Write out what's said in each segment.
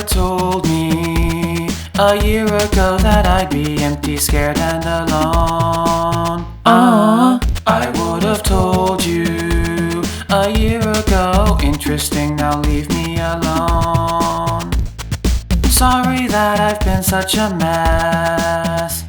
told me a year ago that I'd be empty, scared, and alone. I would have told you a year ago. Interesting, now leave me alone. Sorry that I've been such a mess.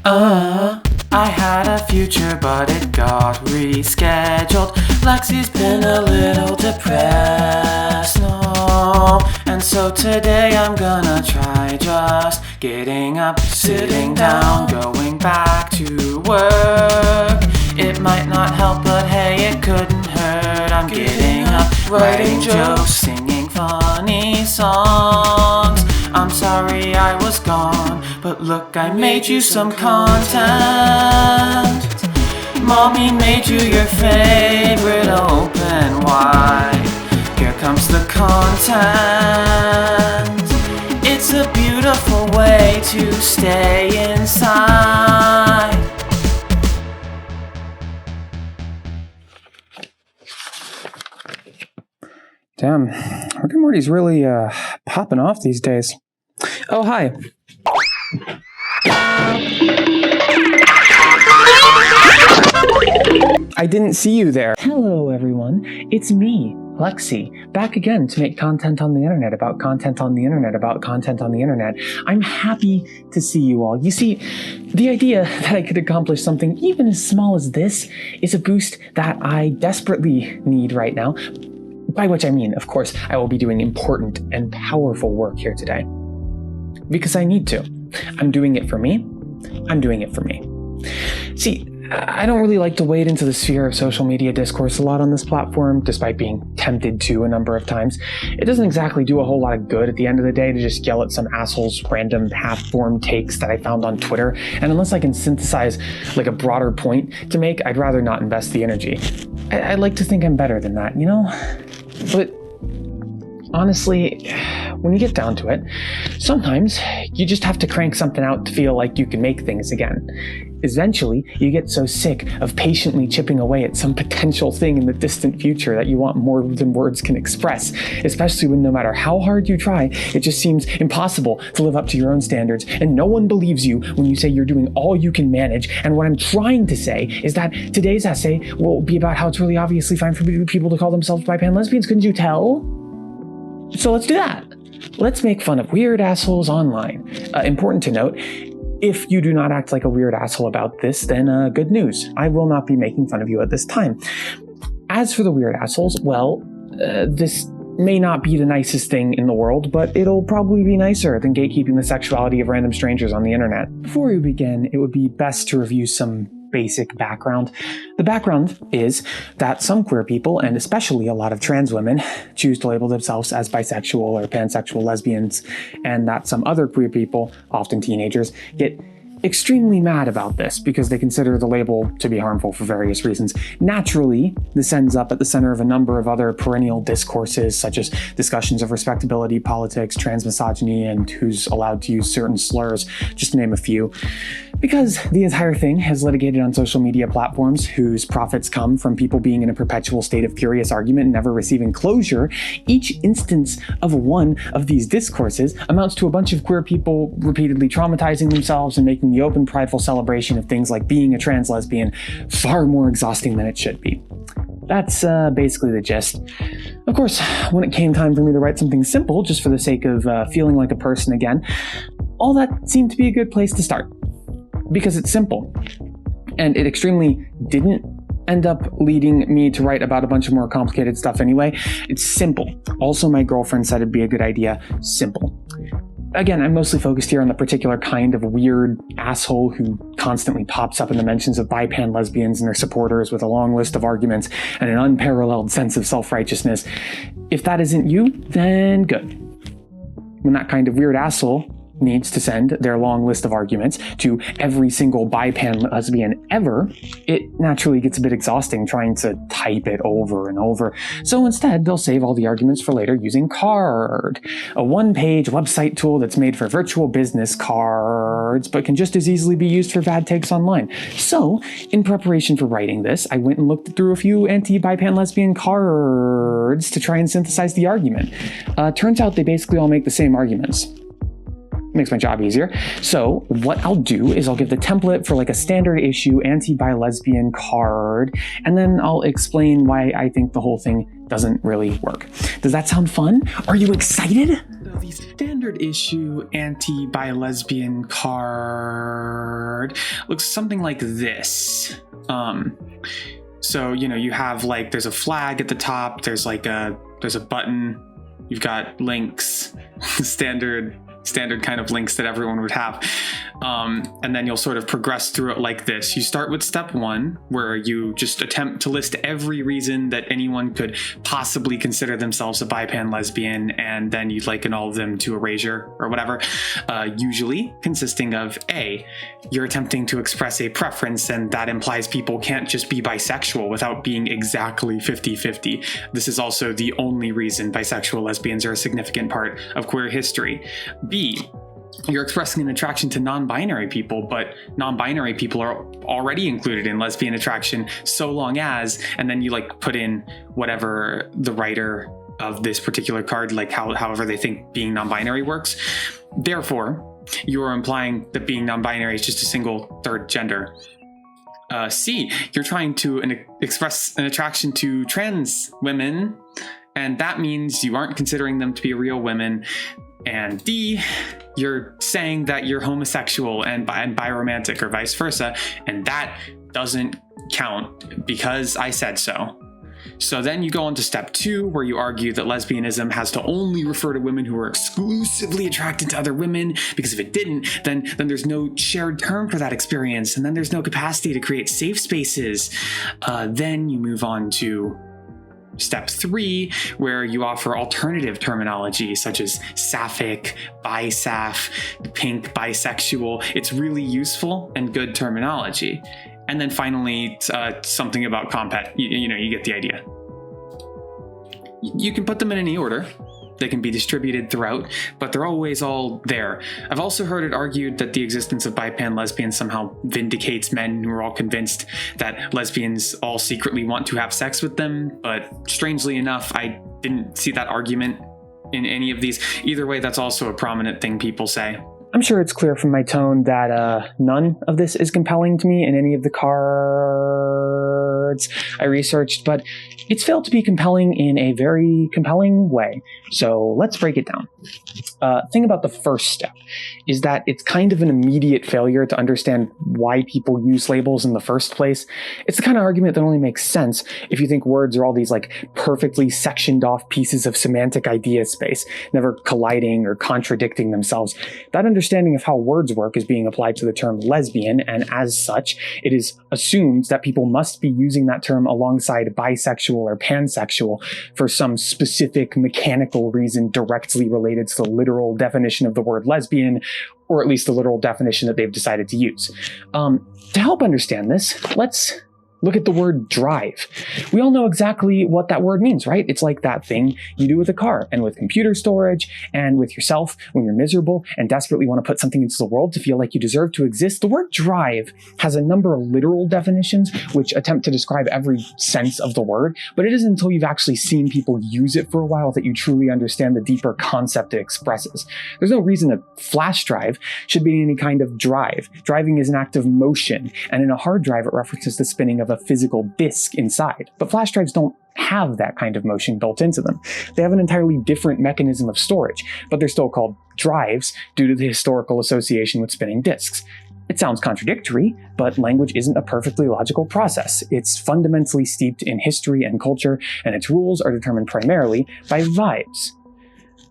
I had a future, but it got rescheduled. Lexi's been a little depressed, no. And so today I'm gonna try just getting up, sitting down, going back to work. It might not help, but hey, it couldn't hurt. I'm getting up, writing jokes, singing funny songs. I'm sorry I was gone, but look, I made you some content. Mommy made you your favorite open wide. Here comes the content. It's a beautiful way to stay inside. Damn, Rick and Morty's really popping off these days. Oh, hi. I didn't see you there. Hello, everyone. It's me, Lexi, back again to make content on the internet about content on the internet about content on the internet. I'm happy to see you all. You see, the idea that I could accomplish something even as small as this is a boost that I desperately need right now. By which I mean, of course, I will be doing important and powerful work here today. Because I need to. I'm doing it for me. I'm doing it for me. See, I don't really like to wade into the sphere of social media discourse a lot on this platform, despite being tempted to a number of times. It doesn't exactly do a whole lot of good at the end of the day to just yell at some asshole's random half-formed takes that I found on Twitter, and unless I can synthesize like a broader point to make, I'd rather not invest the energy. I like to think I'm better than that, you know? But honestly, when you get down to it, sometimes you just have to crank something out to feel like you can make things again. Eventually, you get so sick of patiently chipping away at some potential thing in the distant future that you want more than words can express, especially when no matter how hard you try, it just seems impossible to live up to your own standards, and no one believes you when you say you're doing all you can manage. And what I'm trying to say is that today's essay will be about how it's really obviously fine for people to call themselves bi, pan, lesbians. Couldn't you tell? So let's do that. Let's make fun of weird assholes online. Important to note, if you do not act like a weird asshole about this, then good news. I will not be making fun of you at this time. As for the weird assholes, well, this may not be the nicest thing in the world, but it'll probably be nicer than gatekeeping the sexuality of random strangers on the internet. Before we begin, it would be best to review some basic background. The background is that some queer people, and especially a lot of trans women, choose to label themselves as bisexual or pansexual lesbians, and that some other queer people, often teenagers, get extremely mad about this because they consider the label to be harmful for various reasons. Naturally, this ends up at the center of a number of other perennial discourses, such as discussions of respectability, politics, trans misogyny, and who's allowed to use certain slurs, just to name a few. Because the entire thing is litigated on social media platforms whose profits come from people being in a perpetual state of furious argument and never receiving closure, each instance of one of these discourses amounts to a bunch of queer people repeatedly traumatizing themselves and making the open, prideful celebration of things like being a trans lesbian far more exhausting than it should be. That's basically the gist. Of course, when it came time for me to write something simple, just for the sake of feeling like a person again, all that seemed to be a good place to start. Because it's simple. And it extremely didn't end up leading me to write about a bunch of more complicated stuff anyway. It's simple. Also, my girlfriend said it'd be a good idea. Simple. Again, I'm mostly focused here on the particular kind of weird asshole who constantly pops up in the mentions of bi, pan, lesbians and their supporters with a long list of arguments and an unparalleled sense of self-righteousness. If that isn't you, then good. When that kind of weird asshole needs to send their long list of arguments to every single bi, pan, lesbian ever, it naturally gets a bit exhausting trying to type it over and over. So instead, they'll save all the arguments for later using Carrrrrrd, a one-page website tool that's made for virtual business cards, but can just as easily be used for bad takes online. So, in preparation for writing this, I went and looked through a few anti-bi, pan, lesbian Carrrrrrds to try and synthesize the argument. Turns out they basically all make the same arguments. makes my job easier. So what I'll do is I'll give the template for like a standard issue anti-bi-lesbian card, and then I'll explain why I think the whole thing doesn't really work. Does that sound fun? Are you excited? So the standard issue anti-bi-lesbian card looks something like this. So, you know, you have like, there's a flag at the top, there's a button, you've got links, standard kind of links that everyone would have. And then you'll sort of progress through it like this. You start with step 1, where you just attempt to list every reason that anyone could possibly consider themselves a Pan-Lesbian, and then you'd liken all of them to erasure or whatever, usually consisting of A, you're attempting to express a preference, and that implies people can't just be bisexual without being exactly 50-50. This is also the only reason bisexual lesbians are a significant part of queer history. B, you're expressing an attraction to non-binary people, but non-binary people are already included in lesbian attraction so long as, and then you like put in whatever the writer of this particular card, like however they think being non-binary works. Therefore, you're implying that being non-binary is just a single third gender. C, you're trying to express an attraction to trans women, and that means you aren't considering them to be real women. And D, you're saying that you're homosexual and biromantic or vice versa, and that doesn't count because I said so. So then you go on to step 2, where you argue that lesbianism has to only refer to women who are exclusively attracted to other women, because if it didn't, then there's no shared term for that experience, and then there's no capacity to create safe spaces. Then you move on to step 3, where you offer alternative terminology such as sapphic, bisaph, pink, bisexual. It's really useful and good terminology. And then finally, something about CompHet. You get the idea. You can put them in any order. They can be distributed throughout, but they're always all there. I've also heard it argued that the existence of Pan-Lesbians somehow vindicates men who are all convinced that lesbians all secretly want to have sex with them, but strangely enough, I didn't see that argument in any of these. Either way, that's also a prominent thing people say. I'm sure it's clear from my tone that none of this is compelling to me in any of the cards I researched, but it's failed to be compelling in a very compelling way. So let's break it down. Thing about the first step is that it's kind of an immediate failure to understand why people use labels in the first place. It's the kind of argument that only makes sense if you think words are all these like perfectly sectioned off pieces of semantic idea space, never colliding or contradicting themselves. That understanding of how words work is being applied to the term lesbian, and as such, it is assumed that people must be using that term alongside bisexual or pansexual for some specific mechanical reason directly related to the literal definition of the word lesbian, or at least the literal definition that they've decided to use. To help understand this, let's look at the word drive. We all know exactly what that word means, right? It's like that thing you do with a car and with computer storage and with yourself when you're miserable and desperately want to put something into the world to feel like you deserve to exist. The word drive has a number of literal definitions which attempt to describe every sense of the word, but it isn't until you've actually seen people use it for a while that you truly understand the deeper concept it expresses. There's no reason a flash drive should be any kind of drive. Driving is an act of motion, and in a hard drive it references the spinning of a physical disk inside. But flash drives don't have that kind of motion built into them. They have an entirely different mechanism of storage, but they're still called drives due to the historical association with spinning disks. It sounds contradictory, but language isn't a perfectly logical process. It's fundamentally steeped in history and culture, and its rules are determined primarily by vibes.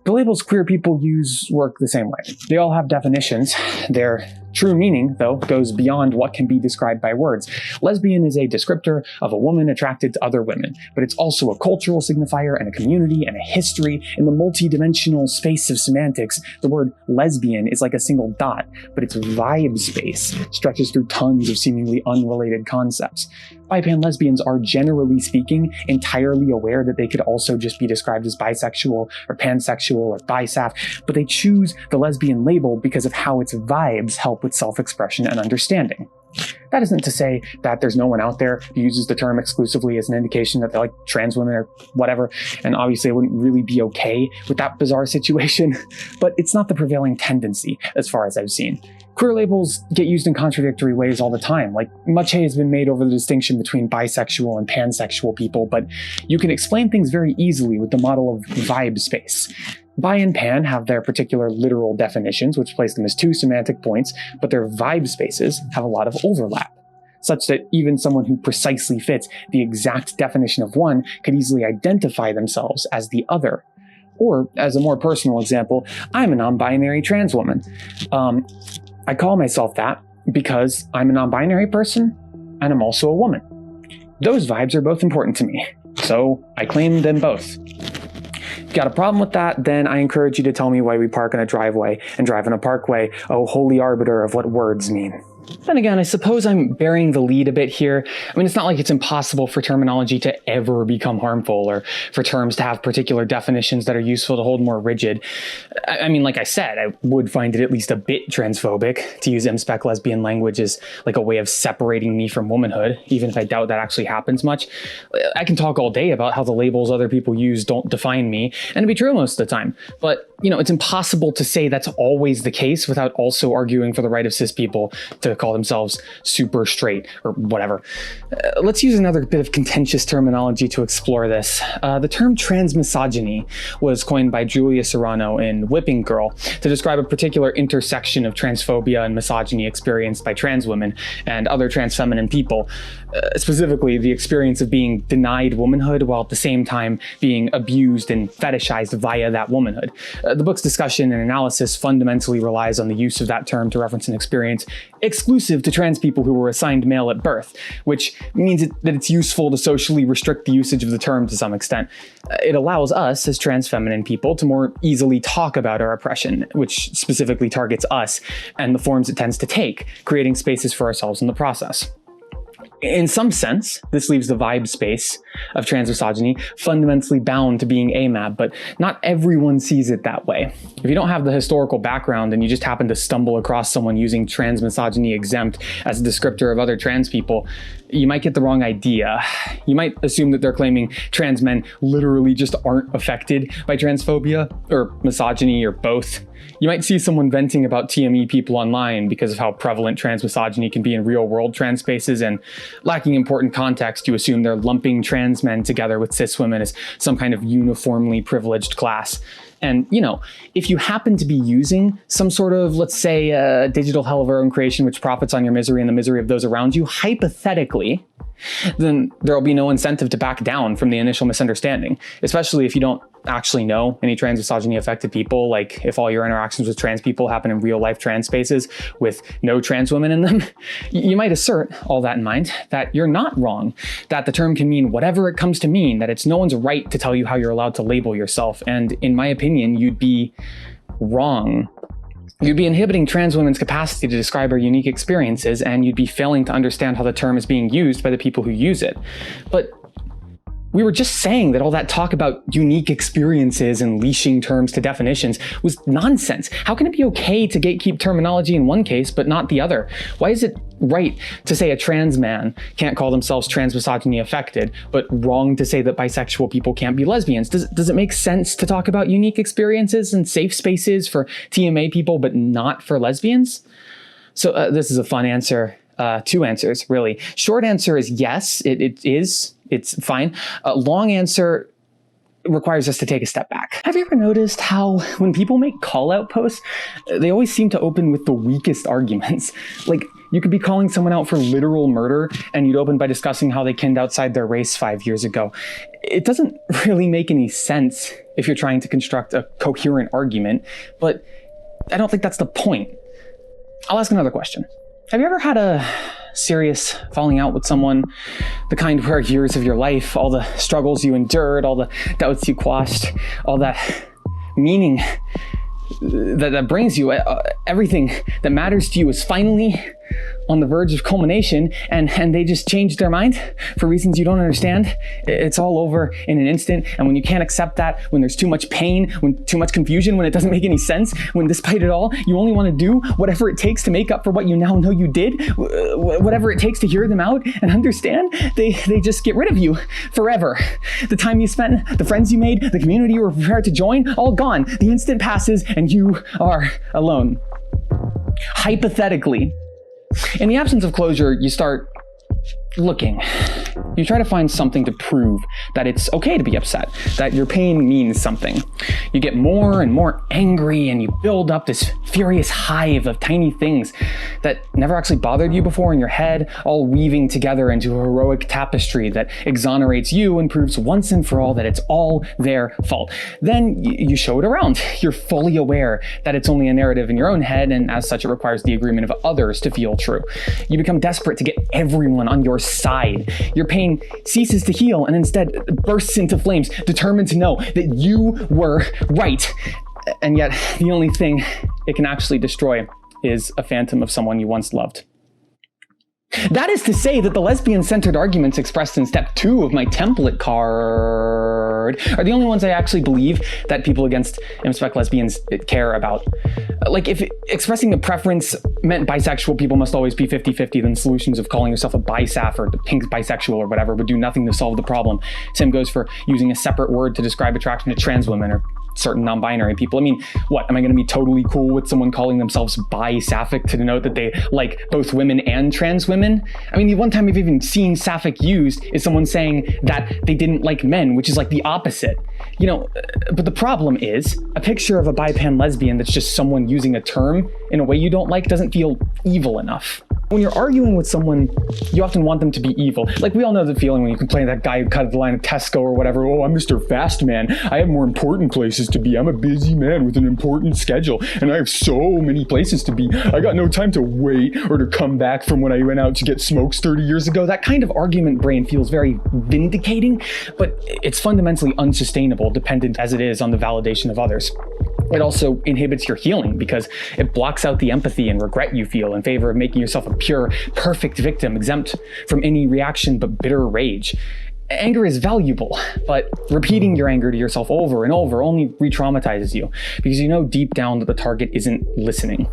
The labels queer people use work the same way. They all have definitions. Their true meaning, though, goes beyond what can be described by words. Lesbian is a descriptor of a woman attracted to other women, but it's also a cultural signifier and a community and a history. In the multi-dimensional space of semantics, the word lesbian is like a single dot, but its vibe space stretches through tons of seemingly unrelated concepts. Pan-lesbians are, generally speaking, entirely aware that they could also just be described as bisexual or pansexual or bisaph, but they choose the lesbian label because of how its vibes help with self-expression and understanding. That isn't to say that there's no one out there who uses the term exclusively as an indication that they like trans women or whatever, and obviously I wouldn't really be okay with that bizarre situation, but it's not the prevailing tendency as far as I've seen. Queer labels get used in contradictory ways all the time. Like, much hay has been made over the distinction between bisexual and pansexual people, but you can explain things very easily with the model of vibe space. Bi and pan have their particular literal definitions, which place them as two semantic points, but their vibe spaces have a lot of overlap, such that even someone who precisely fits the exact definition of one could easily identify themselves as the other. Or, as a more personal example, I'm a non-binary trans woman. I call myself that because I'm a non-binary person, and I'm also a woman. Those vibes are both important to me, so I claim them both. If you got a problem with that, then I encourage you to tell me why we park in a driveway and drive in a parkway, oh holy arbiter of what words mean. Then again, I suppose I'm burying the lead a bit here. I mean, it's not like it's impossible for terminology to ever become harmful, or for terms to have particular definitions that are useful to hold more rigid. I mean, like I said, I would find it at least a bit transphobic to use mspec lesbian language as like a way of separating me from womanhood, even if I doubt that actually happens much. I can talk all day about how the labels other people use don't define me, and it'd be true most of the time. But, you know, it's impossible to say that's always the case without also arguing for the right of cis people to call themselves super straight or whatever. Let's use another bit of contentious terminology to explore this. The term transmisogyny was coined by Julia Serrano in Whipping Girl to describe a particular intersection of transphobia and misogyny experienced by trans women and other trans feminine people. Specifically, the experience of being denied womanhood while at the same time being abused and fetishized via that womanhood. The book's discussion and analysis fundamentally relies on the use of that term to reference an experience exclusive to trans people who were assigned male at birth, which means that it's useful to socially restrict the usage of the term to some extent. It allows us, as trans feminine people, to more easily talk about our oppression, which specifically targets us, and the forms it tends to take, creating spaces for ourselves in the process. In some sense, this leaves the vibe space of transmisogyny fundamentally bound to being AMAB, but not everyone sees it that way. If you don't have the historical background and you just happen to stumble across someone using transmisogyny exempt as a descriptor of other trans people, you might get the wrong idea. You might assume that they're claiming trans men literally just aren't affected by transphobia, or misogyny, or both. You might see someone venting about TME people online because of how prevalent transmisogyny can be in real-world trans spaces, and lacking important context, you assume they're lumping trans men together with cis women as some kind of uniformly privileged class. And, you know, if you happen to be using some sort of, let's say, digital hell of our own creation which profits on your misery and the misery of those around you, hypothetically, then there'll be no incentive to back down from the initial misunderstanding, especially if you don't actually know any trans misogyny affected people. Like, if all your interactions with trans people happen in real life trans spaces with no trans women in them, you might assert, all that in mind, that you're not wrong, that the term can mean whatever it comes to mean, that it's no one's right to tell you how you're allowed to label yourself. And in my opinion, you'd be wrong. You'd be inhibiting trans women's capacity to describe our unique experiences, and you'd be failing to understand how the term is being used by the people who use it. But we were just saying that all that talk about unique experiences and leashing terms to definitions was nonsense. How can it be okay to gatekeep terminology in one case, but not the other? Why is it right to say a trans man can't call themselves transmisogyny affected, but wrong to say that bisexual people can't be lesbians? Does it make sense to talk about unique experiences and safe spaces for TMA people, but not for lesbians? So this is a fun answer. Two answers, really. Short answer is yes, it is. It's fine. Long answer requires us to take a step back. Have you ever noticed how when people make call-out posts, they always seem to open with the weakest arguments? Like, you could be calling someone out for literal murder, and you'd open by discussing how they kenned outside their race 5 years ago. It doesn't really make any sense if you're trying to construct a coherent argument, but I don't think that's the point. I'll ask another question. Have you ever had a serious falling out with someone, the kind where years of your life, all the struggles you endured, all the doubts you quashed, all that meaning that brings you, everything that matters to you is finally on the verge of culmination and they just changed their mind for reasons you don't understand. It's all over in an instant. And when you can't accept that, when there's too much pain, when too much confusion, when it doesn't make any sense, when despite it all, you only want to do whatever it takes to make up for what you now know you did, whatever it takes to hear them out and understand, they just get rid of you forever. The time you spent, the friends you made, the community you were prepared to join, all gone. The instant passes and you are alone. Hypothetically, in the absence of closure, you start looking. You try to find something to prove that it's okay to be upset, that your pain means something. You get more and more angry and you build up this furious hive of tiny things that never actually bothered you before in your head, all weaving together into a heroic tapestry that exonerates you and proves once and for all that it's all their fault. Then you show it around. You're fully aware that it's only a narrative in your own head, and as such it requires the agreement of others to feel true. You become desperate to get everyone on your side. Your pain ceases to heal and instead bursts into flames, determined to know that you were right. And yet, the only thing it can actually destroy is a phantom of someone you once loved. That is to say that the lesbian-centered arguments expressed in step 2 of my template card are the only ones I actually believe that people against mspec lesbians care about. Like, if expressing a preference meant bisexual people must always be 50-50, then solutions of calling yourself a bisaph or the pink bisexual or whatever would do nothing to solve the problem. Same goes for using a separate word to describe attraction to trans women or certain non-binary people. I mean, what, am I going to be totally cool with someone calling themselves bi-sapphic to denote that they like both women and trans women? I mean, the one time I've even seen sapphic used is someone saying that they didn't like men, which is like the opposite. You know, but the problem is, a picture of a bi-pan-lesbian that's just someone using a term in a way you don't like doesn't feel evil enough. When you're arguing with someone, you often want them to be evil. Like, we all know the feeling when you complain to that guy who cut the line at Tesco or whatever. Oh, I'm Mr. Fast Man. I have more important places to be. I'm a busy man with an important schedule, and I have so many places to be. I got no time to wait or to come back from when I went out to get smokes 30 years ago. That kind of argument brain feels very vindicating, but it's fundamentally unsustainable, dependent as it is on the validation of others. It also inhibits your healing because it blocks out the empathy and regret you feel in favor of making yourself a pure, perfect victim, exempt from any reaction but bitter rage. Anger is valuable, but repeating your anger to yourself over and over only re-traumatizes you because you know deep down that the target isn't listening.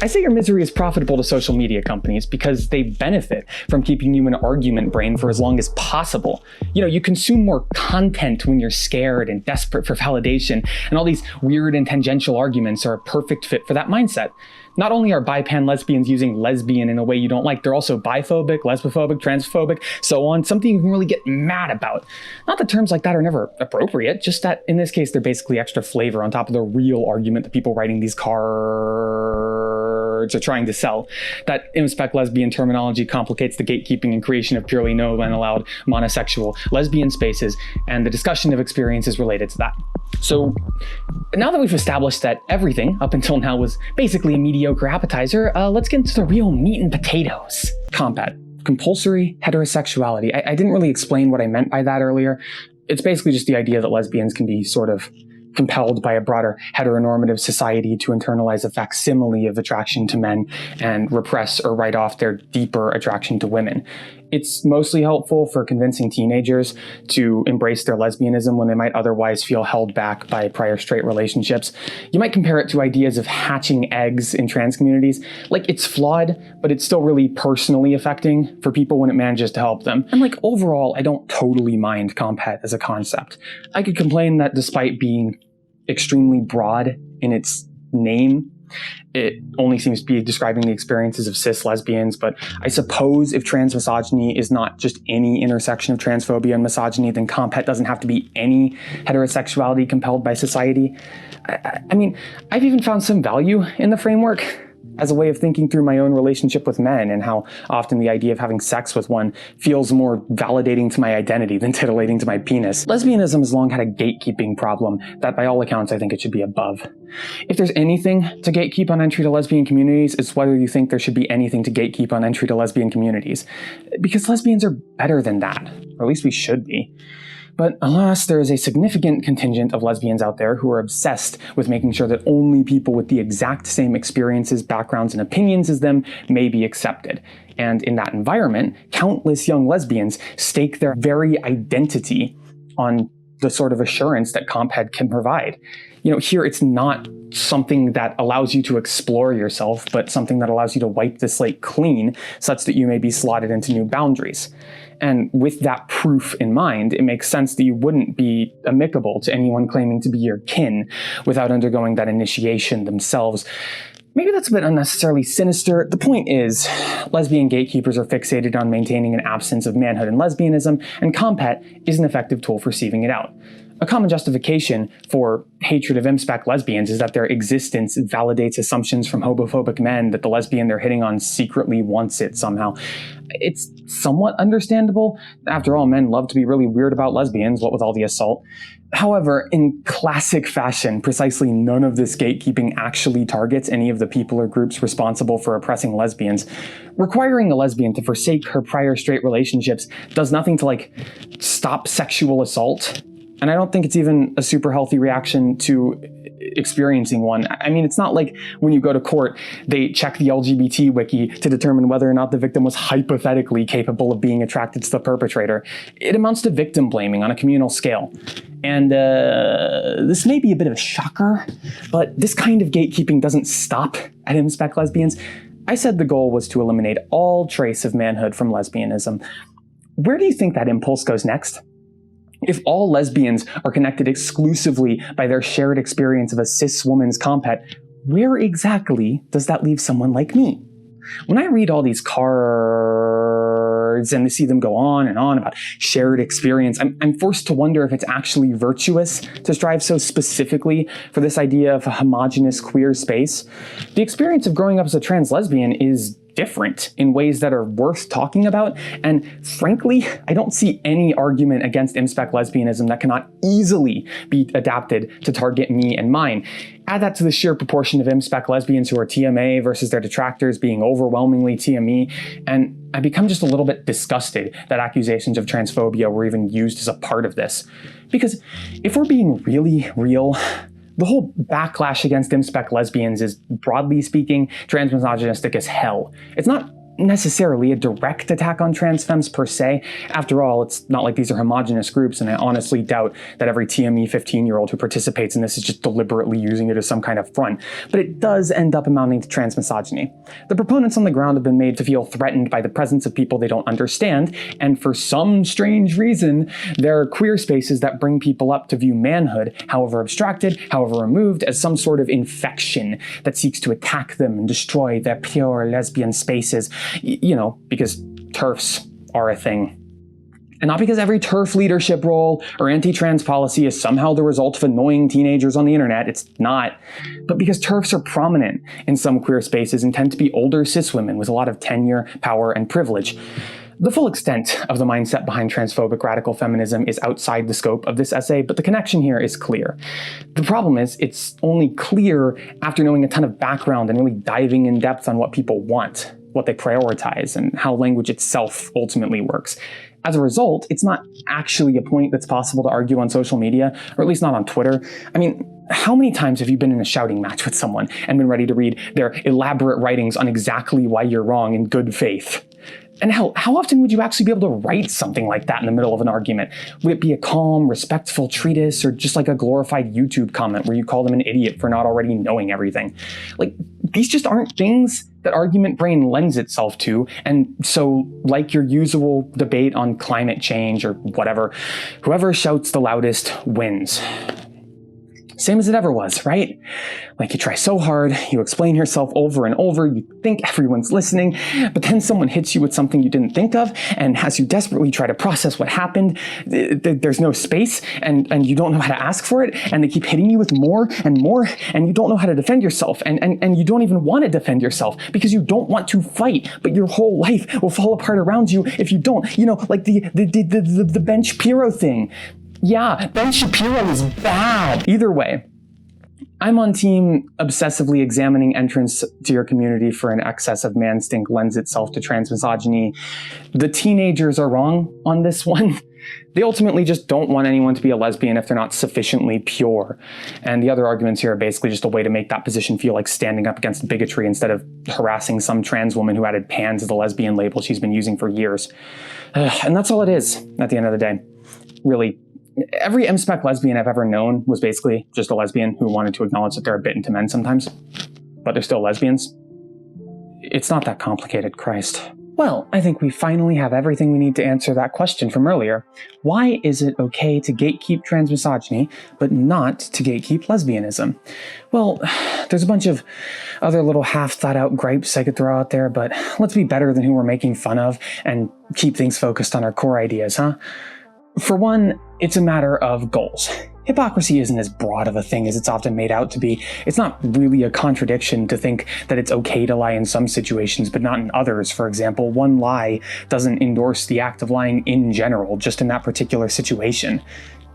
I say your misery is profitable to social media companies because they benefit from keeping you in an argument brain for as long as possible. You know, you consume more content when you're scared and desperate for validation, and all these weird and tangential arguments are a perfect fit for that mindset. Not only are bi-pan-lesbians using lesbian in a way you don't like, they're also biphobic, lesbophobic, transphobic, so on, something you can really get mad about. Not that terms like that are never appropriate, just that in this case they're basically extra flavor on top of the real argument that people writing these cards are trying to sell. That mspec lesbian terminology complicates the gatekeeping and creation of purely no and allowed monosexual lesbian spaces, and the discussion of experiences related to that. So now that we've established that everything up until now was basically a mediocre appetizer, let's get into the real meat and potatoes. CompHet, compulsory heterosexuality. I didn't really explain what I meant by that earlier. It's basically just the idea that lesbians can be sort of compelled by a broader heteronormative society to internalize a facsimile of attraction to men and repress or write off their deeper attraction to women. It's mostly helpful for convincing teenagers to embrace their lesbianism when they might otherwise feel held back by prior straight relationships. You might compare it to ideas of hatching eggs in trans communities. Like, it's flawed, but it's still really personally affecting for people when it manages to help them. And like, overall, I don't totally mind CompHet as a concept. I could complain that despite being extremely broad in its name, it only seems to be describing the experiences of cis lesbians, but I suppose if trans misogyny is not just any intersection of transphobia and misogyny, then CompHet doesn't have to be any heterosexuality compelled by society. I mean, I've even found some value in the framework as a way of thinking through my own relationship with men and how often the idea of having sex with one feels more validating to my identity than titillating to my penis. Lesbianism has long had a gatekeeping problem that by all accounts I think it should be above. If there's anything to gatekeep on entry to lesbian communities, it's whether you think there should be anything to gatekeep on entry to lesbian communities. Because lesbians are better than that, or at least we should be. But alas, there is a significant contingent of lesbians out there who are obsessed with making sure that only people with the exact same experiences, backgrounds, and opinions as them may be accepted. And in that environment, countless young lesbians stake their very identity on the sort of assurance that CompHet can provide. Here it's not something that allows you to explore yourself, but something that allows you to wipe the slate clean such that you may be slotted into new boundaries. And with that proof in mind, it makes sense that you wouldn't be amicable to anyone claiming to be your kin without undergoing that initiation themselves. Maybe that's a bit unnecessarily sinister. The point is, lesbian gatekeepers are fixated on maintaining an absence of manhood and lesbianism, and CompHet is an effective tool for sieving it out. A common justification for hatred of mspec lesbians is that their existence validates assumptions from homophobic men that the lesbian they're hitting on secretly wants it somehow. It's somewhat understandable. After all, men love to be really weird about lesbians, what with all the assault. However, in classic fashion, precisely none of this gatekeeping actually targets any of the people or groups responsible for oppressing lesbians. Requiring a lesbian to forsake her prior straight relationships does nothing to, stop sexual assault. And I don't think it's even a super healthy reaction to experiencing one. I mean, it's not like when you go to court, they check the LGBT wiki to determine whether or not the victim was hypothetically capable of being attracted to the perpetrator. It amounts to victim blaming on a communal scale. And this may be a bit of a shocker, but this kind of gatekeeping doesn't stop at mspec lesbians. I said the goal was to eliminate all trace of manhood from lesbianism. Where do you think that impulse goes next? If all lesbians are connected exclusively by their shared experience of a cis woman's CompHet, where exactly does that leave someone like me? When I read all these cards and see them go on and on about shared experience, I'm forced to wonder if it's actually virtuous to strive so specifically for this idea of a homogenous queer space. The experience of growing up as a trans lesbian is different in ways that are worth talking about, and frankly, I don't see any argument against mspec lesbianism that cannot easily be adapted to target me and mine. Add that to the sheer proportion of mspec lesbians who are TMA versus their detractors being overwhelmingly TME, and I become just a little bit disgusted that accusations of transphobia were even used as a part of this. Because if we're being really real, the whole backlash against mspec lesbians is, broadly speaking, transmisogynistic as hell. It's not necessarily a direct attack on trans femmes per se. After all, it's not like these are homogenous groups, and I honestly doubt that every TME 15-year-old who participates in this is just deliberately using it as some kind of front. But it does end up amounting to transmisogyny. The proponents on the ground have been made to feel threatened by the presence of people they don't understand, and for some strange reason, there are queer spaces that bring people up to view manhood, however abstracted, however removed, as some sort of infection that seeks to attack them and destroy their pure lesbian spaces. Because TERFs are a thing. And not because every TERF leadership role or anti-trans policy is somehow the result of annoying teenagers on the internet. It's not. But because TERFs are prominent in some queer spaces and tend to be older cis women with a lot of tenure, power, and privilege. The full extent of the mindset behind transphobic radical feminism is outside the scope of this essay, but the connection here is clear. The problem is, it's only clear after knowing a ton of background and really diving in depth on what people want, what they prioritize, and how language itself ultimately works. As a result, it's not actually a point that's possible to argue on social media, or at least not on Twitter. I mean, how many times have you been in a shouting match with someone and been ready to read their elaborate writings on exactly why you're wrong in good faith? And hell, how often would you actually be able to write something like that in the middle of an argument? Would it be a calm, respectful treatise, or just like a glorified YouTube comment where you call them an idiot for not already knowing everything? These just aren't things that argument brain lends itself to, and so, like your usual debate on climate change or whatever, whoever shouts the loudest wins. Same as it ever was, right? You try so hard, you explain yourself over and over, you think everyone's listening, but then someone hits you with something you didn't think of, and as you desperately try to process what happened, there's no space, and you don't know how to ask for it, and they keep hitting you with more, and you don't know how to defend yourself, and you don't even want to defend yourself, because you don't want to fight, but your whole life will fall apart around you if you don't. Like the Ben Shapiro thing. Yeah, Ben Shapiro is bad. Either way, I'm on team obsessively examining entrance to your community for an excess of man stink lends itself to transmisogyny. The teenagers are wrong on this one. They ultimately just don't want anyone to be a lesbian if they're not sufficiently pure. And the other arguments here are basically just a way to make that position feel like standing up against bigotry instead of harassing some trans woman who added pan to the lesbian label she's been using for years. And that's all it is at the end of the day. Really, every mspec lesbian I've ever known was basically just a lesbian who wanted to acknowledge that they're a bit into men sometimes, but they're still lesbians. It's not that complicated, Christ. Well, I think we finally have everything we need to answer that question from earlier. Why is it okay to gatekeep transmisogyny, but not to gatekeep lesbianism? Well, there's a bunch of other little half-thought-out gripes I could throw out there, but let's be better than who we're making fun of and keep things focused on our core ideas, huh? For one, it's a matter of goals. Hypocrisy isn't as broad of a thing as it's often made out to be. It's not really a contradiction to think that it's okay to lie in some situations, but not in others. For example, one lie doesn't endorse the act of lying in general, just in that particular situation.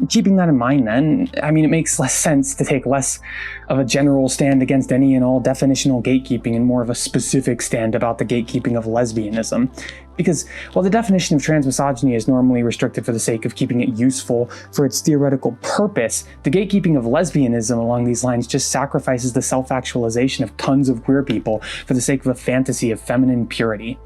Keeping that in mind then, I mean, it makes less sense to take less of a general stand against any and all definitional gatekeeping and more of a specific stand about the gatekeeping of lesbianism. Because while the definition of transmisogyny is normally restricted for the sake of keeping it useful for its theoretical purpose, the gatekeeping of lesbianism along these lines just sacrifices the self-actualization of tons of queer people for the sake of a fantasy of feminine purity.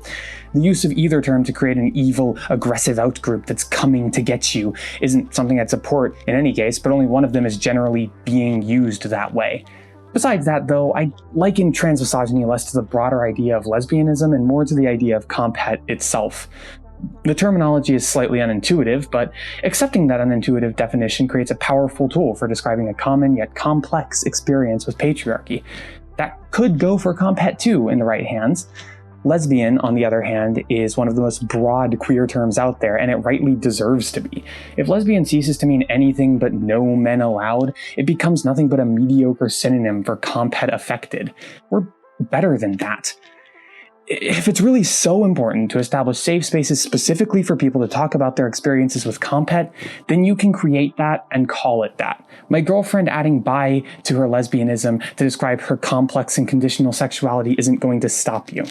The use of either term to create an evil, aggressive outgroup that's coming to get you isn't something I'd support in any case, but only one of them is generally being used that way. Besides that, though, I liken transmisogyny less to the broader idea of lesbianism and more to the idea of CompHet itself. The terminology is slightly unintuitive, but accepting that unintuitive definition creates a powerful tool for describing a common yet complex experience with patriarchy. That could go for CompHet too in the right hands. Lesbian, on the other hand, is one of the most broad queer terms out there, and it rightly deserves to be. If lesbian ceases to mean anything but no men allowed, it becomes nothing but a mediocre synonym for CompHet affected. We're better than that. If it's really so important to establish safe spaces specifically for people to talk about their experiences with CompHet, then you can create that and call it that. My girlfriend adding bi to her lesbianism to describe her complex and conditional sexuality isn't going to stop you.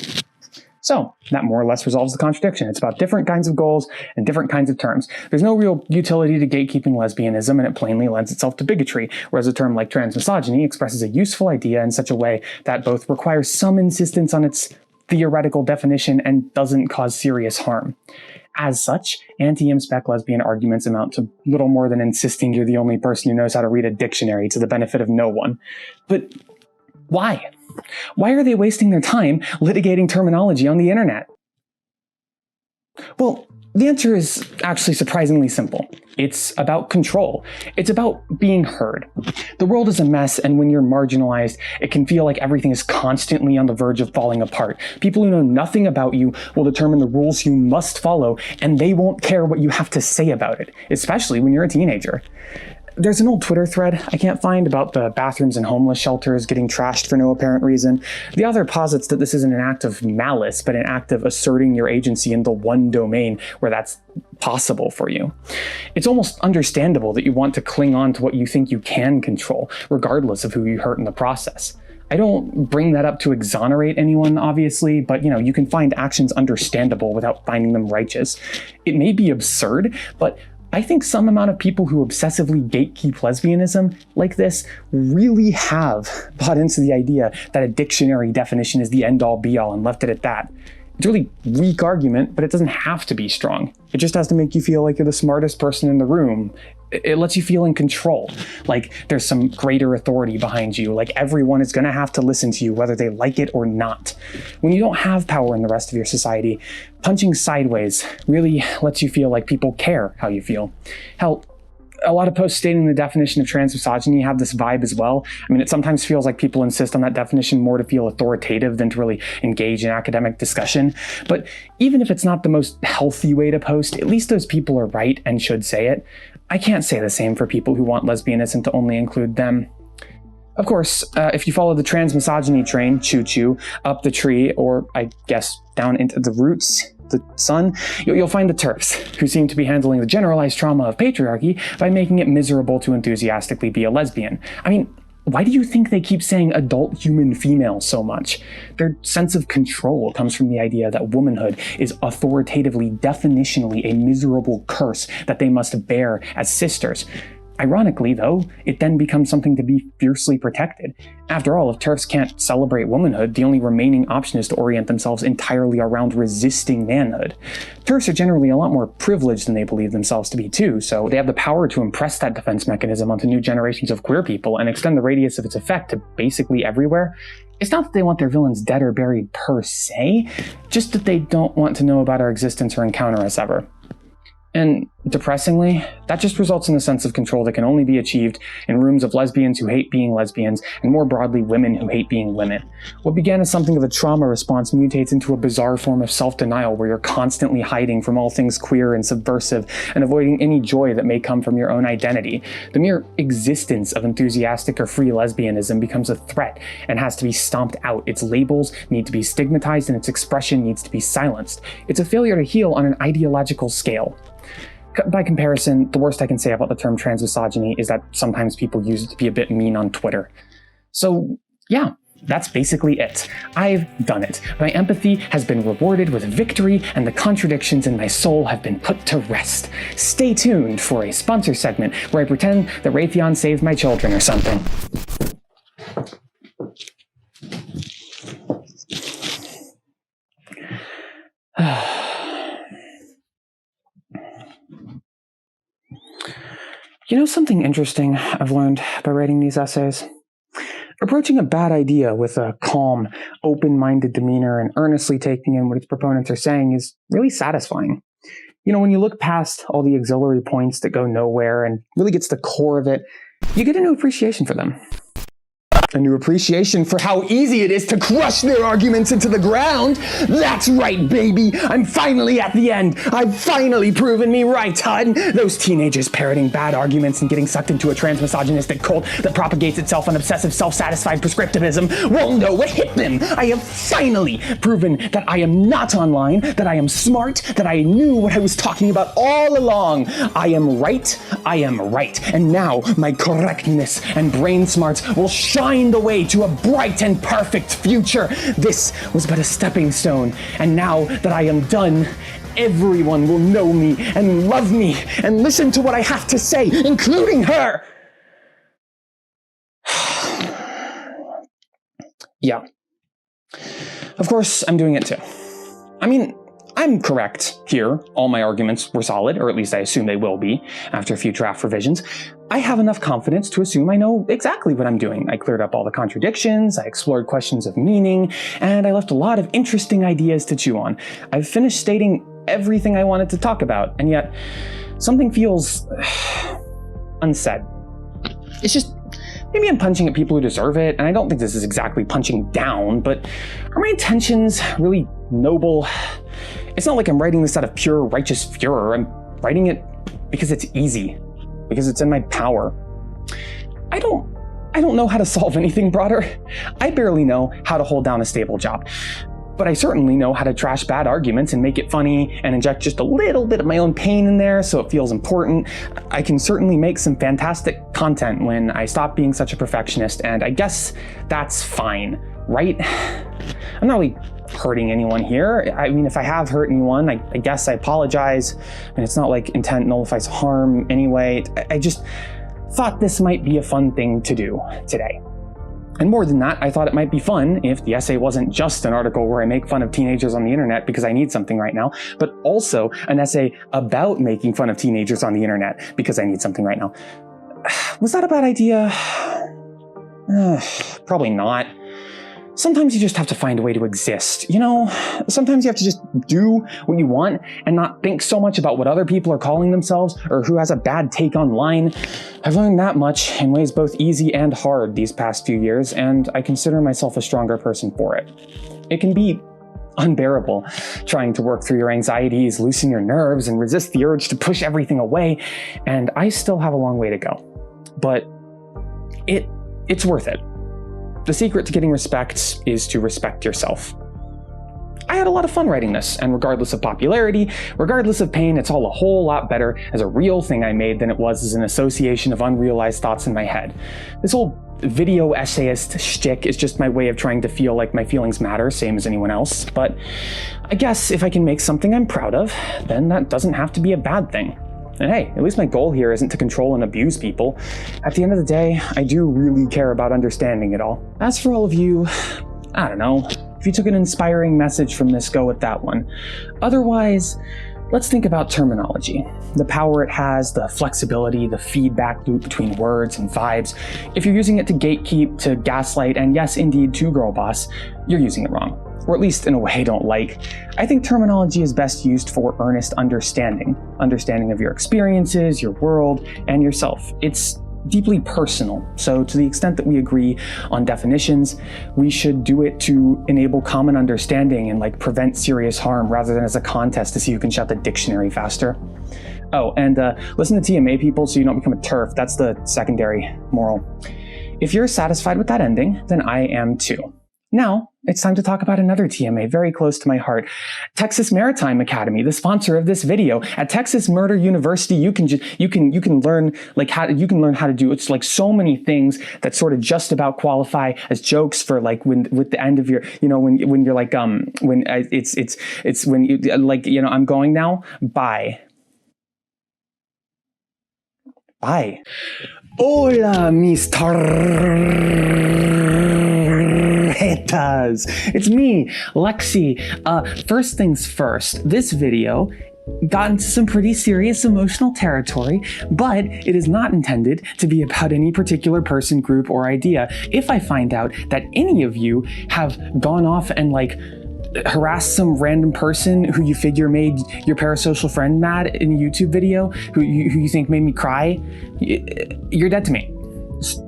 So, that more or less resolves the contradiction. It's about different kinds of goals and different kinds of terms. There's no real utility to gatekeeping lesbianism, and it plainly lends itself to bigotry, whereas a term like transmisogyny expresses a useful idea in such a way that both requires some insistence on its theoretical definition and doesn't cause serious harm. As such, anti-mspec lesbian arguments amount to little more than insisting you're the only person who knows how to read a dictionary to the benefit of no one. But why? Why are they wasting their time litigating terminology on the internet? Well, the answer is actually surprisingly simple. It's about control. It's about being heard. The world is a mess, and when you're marginalized, it can feel like everything is constantly on the verge of falling apart. People who know nothing about you will determine the rules you must follow, and they won't care what you have to say about it, especially when you're a teenager. There's an old Twitter thread I can't find about the bathrooms and homeless shelters getting trashed for no apparent reason. The author posits that this isn't an act of malice, but an act of asserting your agency in the one domain where that's possible for you. It's almost understandable that you want to cling on to what you think you can control, regardless of who you hurt in the process. I don't bring that up to exonerate anyone, obviously, but you can find actions understandable without finding them righteous. It may be absurd, but I think some amount of people who obsessively gatekeep lesbianism like this really have bought into the idea that a dictionary definition is the end-all be-all and left it at that. It's a really weak argument, but it doesn't have to be strong. It just has to make you feel like you're the smartest person in the room. It lets you feel in control, like there's some greater authority behind you, like everyone is going to have to listen to you whether they like it or not. When you don't have power in the rest of your society, punching sideways really lets you feel like people care how you feel. Hell, a lot of posts stating the definition of transmisogyny have this vibe as well. I mean, it sometimes feels like people insist on that definition more to feel authoritative than to really engage in academic discussion. But even if it's not the most healthy way to post, at least those people are right and should say it. I can't say the same for people who want lesbianism to only include them. Of course, if you follow the transmisogyny train, choo-choo, up the tree, or I guess down into the roots, the sun, you'll find the TERFs, who seem to be handling the generalized trauma of patriarchy by making it miserable to enthusiastically be a lesbian. I mean, Why do you think they keep saying adult human female so much? Their sense of control comes from the idea that womanhood is authoritatively, definitionally a miserable curse that they must bear as sisters. Ironically, though, it then becomes something to be fiercely protected. After all, if TERFs can't celebrate womanhood, the only remaining option is to orient themselves entirely around resisting manhood. TERFs are generally a lot more privileged than they believe themselves to be too, so they have the power to impress that defense mechanism onto new generations of queer people and extend the radius of its effect to basically everywhere. It's not that they want their villains dead or buried per se, just that they don't want to know about our existence or encounter us ever. And depressingly, that just results in a sense of control that can only be achieved in rooms of lesbians who hate being lesbians, and more broadly, women who hate being women. What began as something of a trauma response mutates into a bizarre form of self-denial where you're constantly hiding from all things queer and subversive and avoiding any joy that may come from your own identity. The mere existence of enthusiastic or free lesbianism becomes a threat and has to be stomped out. Its labels need to be stigmatized and its expression needs to be silenced. It's a failure to heal on an ideological scale. By comparison, the worst I can say about the term transmisogyny is that sometimes people use it to be a bit mean on Twitter. So, yeah, that's basically it. I've done it. My empathy has been rewarded with victory, and the contradictions in my soul have been put to rest. Stay tuned for a sponsor segment where I pretend that Raytheon saved my children or something. You know something interesting I've learned by writing these essays? Approaching a bad idea with a calm, open-minded demeanor and earnestly taking in what its proponents are saying is really satisfying. You know, when you look past all the auxiliary points that go nowhere and really get to the core of it, you get a new appreciation for them. A new appreciation for how easy it is to crush their arguments into the ground. That's right, baby. I'm finally at the end. I've finally proven me right, hun. Those teenagers parroting bad arguments and getting sucked into a transmisogynistic cult that propagates itself on obsessive self-satisfied prescriptivism won't know what hit them. I have finally proven that I am not online, that I am smart, that I knew what I was talking about all along. I am right. I am right. And now my correctness and brain smarts will shine the way to a bright and perfect future. This was but a stepping stone, and now that I am done, everyone will know me and love me and listen to what I have to say, including her. Yeah. Of course, I'm doing it too. I mean, I'm correct here. All my arguments were solid, or at least I assume they will be, after a few draft revisions. I have enough confidence to assume I know exactly what I'm doing. I cleared up all the contradictions, I explored questions of meaning, and I left a lot of interesting ideas to chew on. I've finished stating everything I wanted to talk about, and yet something feels unsaid. It's just, maybe I'm punching at people who deserve it, and I don't think this is exactly punching down, but are my intentions really noble? It's not like I'm writing this out of pure righteous furor. I'm writing it because it's easy, because it's in my power. I don't know how to solve anything broader. I barely know how to hold down a stable job. But I certainly know how to trash bad arguments and make it funny and inject just a little bit of my own pain in there so it feels important. I can certainly make some fantastic content when I stop being such a perfectionist, and I guess that's fine, right? I'm not really hurting anyone here. I mean, if I have hurt anyone, I guess I apologize. And it's not like intent nullifies harm anyway. I just thought this might be a fun thing to do today. And more than that, I thought it might be fun if the essay wasn't just an article where I make fun of teenagers on the internet because I need something right now, but also an essay about making fun of teenagers on the internet because I need something right now. Was that a bad idea? Probably not. Sometimes you just have to find a way to exist, you know? Sometimes you have to just do what you want and not think so much about what other people are calling themselves or who has a bad take online. I've learned that much in ways both easy and hard these past few years, and I consider myself a stronger person for it. It can be unbearable trying to work through your anxieties, loosen your nerves, and resist the urge to push everything away, and I still have a long way to go. But it's worth it. The secret to getting respect is to respect yourself. I had a lot of fun writing this, and regardless of popularity, regardless of pain, it's all a whole lot better as a real thing I made than it was as an association of unrealized thoughts in my head. This whole video essayist shtick is just my way of trying to feel like my feelings matter, same as anyone else. But I guess if I can make something I'm proud of, then that doesn't have to be a bad thing. And hey, at least my goal here isn't to control and abuse people. At the end of the day, I do really care about understanding it all. As for all of you, I don't know, if you took an inspiring message from this, go with that one. Otherwise, let's think about terminology. The power it has, the flexibility, the feedback loop between words and vibes. If you're using it to gatekeep, to gaslight, and yes, indeed, to girl boss, you're using it wrong. Or at least in a way I don't like. I think terminology is best used for earnest understanding. Understanding of your experiences, your world, and yourself. It's deeply personal, so to the extent that we agree on definitions, we should do it to enable common understanding and like prevent serious harm rather than as a contest to see who can shut the dictionary faster. Oh, and listen to TMA people so you don't become a TERF. That's the secondary moral. If you're satisfied with that ending, then I am too. Now, it's time to talk about another TMA very close to my heart. Texas Maritime Academy, the sponsor of this video. At Texas Murder University, you can learn how to do it's like so many things that sort of just about qualify as jokes for like with the end of your when you're like when it's when you like I'm going now. Bye. Hola, mis tarjetas. It's me, Lexi. First things first, this video got into some pretty serious emotional territory, but it is not intended to be about any particular person, group, or idea. If I find out that any of you have gone off and like harassed some random person who you figure made your parasocial friend mad in a YouTube video, who you think made me cry, you're dead to me.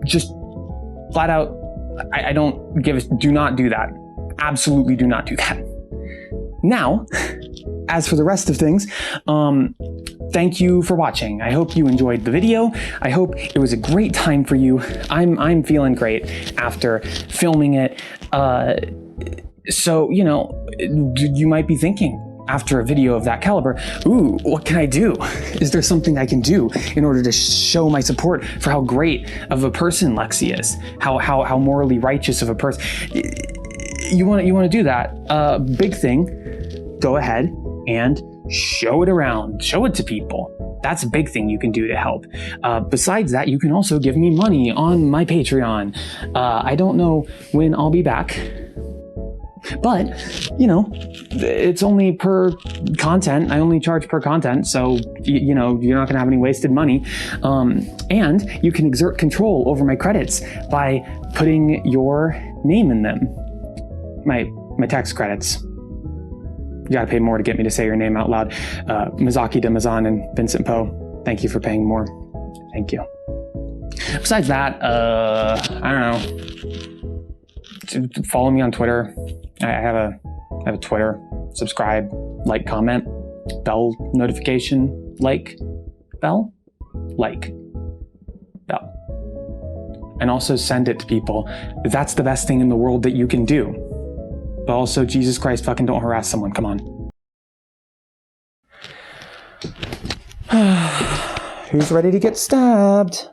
Just flat out, I don't give a, do not do that. Absolutely do not do that. Now, as for the rest of things, thank you for watching. I hope you enjoyed the video. I hope it was a great time for you. I'm feeling great after filming it. So, you might be thinking after a video of that caliber, ooh, what can I do? Is there something I can do in order to show my support for how great of a person Lexi is? How morally righteous of a person? You want to do that? Big thing, go ahead and show it around. Show it to people. That's a big thing you can do to help. Besides that, you can also give me money on my Patreon. I don't know when I'll be back, but, it's only per content. I only charge per content, so, you're not going to have any wasted money. And you can exert control over my credits by putting your name in them. My tax credits. You got to pay more to get me to say your name out loud. Mizaki de Mazan and Vincent Poe, thank you for paying more. Thank you. Besides that, I don't know. Follow me on Twitter. I have a Twitter. Subscribe, like, comment, bell notification, bell, and also send it to people. That's the best thing in the world that you can do. But also, Jesus Christ, fucking don't harass someone. Come on. Who's ready to get stabbed?